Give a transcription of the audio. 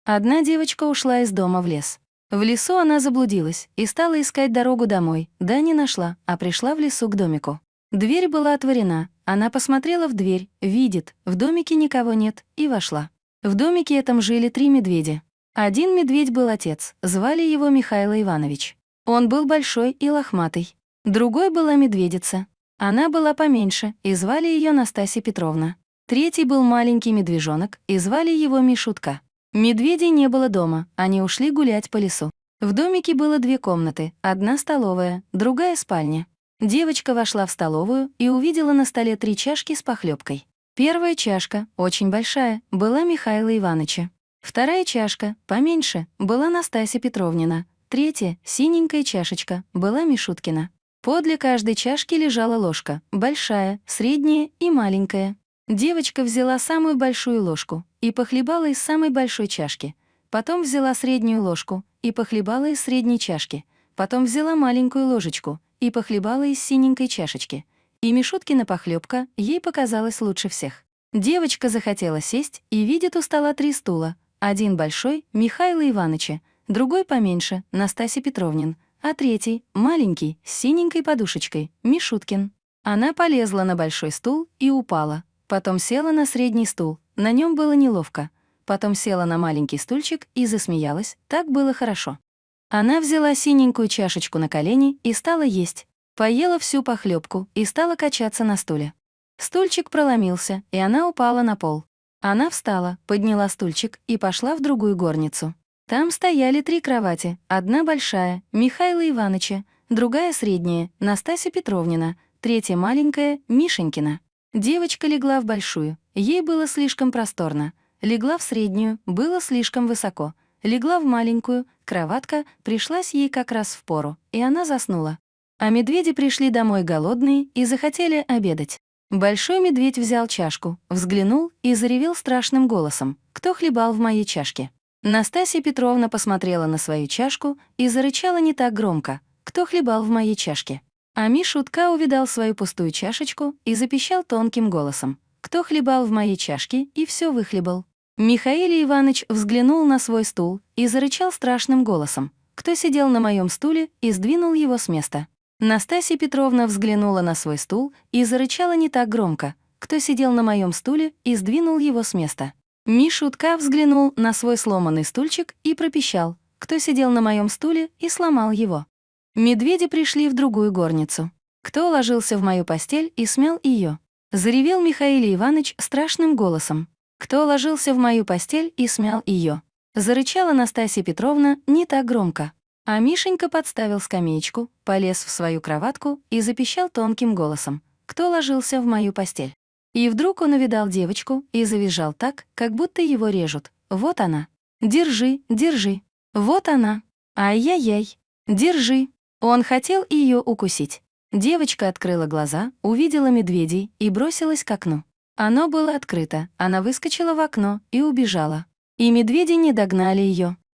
Одна девочка ушла из дома в лес. В лесу она заблудилась и стала искать дорогу домой, да не нашла, а пришла в лесу к домику. Дверь была отворена, она посмотрела в дверь, видит, в домике никого нет, и вошла. В домике этом жили 3 медведя. Один медведь был отец, звали его Михаил Иванович. Он был большой и лохматый. Другой была медведица. Она была поменьше, и звали ее Настасья Петровна. Третий был маленький медвежонок, и звали его Мишутка. Медведей не было дома, они ушли гулять по лесу. В домике было 2 комнаты, одна столовая, другая спальня. Девочка вошла в столовую и увидела на столе 3 чашки с похлебкой. Первая чашка, очень большая, была Михаила Ивановича. Вторая чашка, поменьше, была Настасья Петровнина. Третья, синенькая чашечка, была Мишуткина. Подле каждой чашки лежала ложка, большая, средняя и маленькая. Девочка взяла самую большую ложку и похлебала из самой большой чашки. Потом взяла среднюю ложку и похлебала из средней чашки. Потом взяла маленькую ложечку и похлебала из синенькой чашечки. И Мишуткина похлебка ей показалась лучше всех. Девочка захотела сесть и видит у стола 3 стула. Один большой — Михаила Ивановича, другой поменьше — Настасья Петровнин, а третий, маленький, с синенькой подушечкой, Мишуткин. Она полезла на большой стул и упала. Потом села на средний стул, на нем было неловко. Потом села на маленький стульчик и засмеялась, так было хорошо. Она взяла синенькую чашечку на колени и стала есть. Поела всю похлебку и стала качаться на стуле. Стульчик проломился, и она упала на пол. Она встала, подняла стульчик и пошла в другую горницу. Там стояли 3 кровати, одна большая, Михаила Ивановича, другая средняя, Настасья Петровнина, третья маленькая, Мишенькина. Девочка легла в большую, ей было слишком просторно. Легла в среднюю, было слишком высоко. Легла в маленькую, кроватка пришлась ей как раз впору, и она заснула. А медведи пришли домой голодные и захотели обедать. Большой медведь взял чашку, взглянул и заревел страшным голосом: «Кто хлебал в моей чашке?» Настасья Петровна посмотрела на свою чашку и зарычала не так громко: «Кто хлебал в моей чашке?» А Мишутка увидал свою пустую чашечку и запищал тонким голосом: «Кто хлебал в моей чашке и все выхлебал?» Михаил Иванович взглянул на свой стул и зарычал страшным голосом: «Кто сидел на моем стуле и сдвинул его с места?» Настасья Петровна взглянула на свой стул и зарычала не так громко: «Кто сидел на моем стуле и сдвинул его с места?» Мишутка взглянул на свой сломанный стульчик и пропищал: «Кто сидел на моем стуле и сломал его?» Медведи пришли в другую горницу. «Кто ложился в мою постель и смял ее?» Заревел Михаил Иванович страшным голосом. «Кто ложился в мою постель и смял ее?» Зарычала Настасья Петровна не так громко. А Мишенька подставил скамеечку, полез в свою кроватку и запищал тонким голосом: «Кто ложился в мою постель?» И вдруг он увидал девочку и завизжал так, как будто его режут. «Вот она! Держи, держи! Вот она! Ай-яй-яй! Держи!» Он хотел ее укусить. Девочка открыла глаза, увидела медведей и бросилась к окну. Оно было открыто, она выскочила в окно и убежала. И медведи не догнали ее.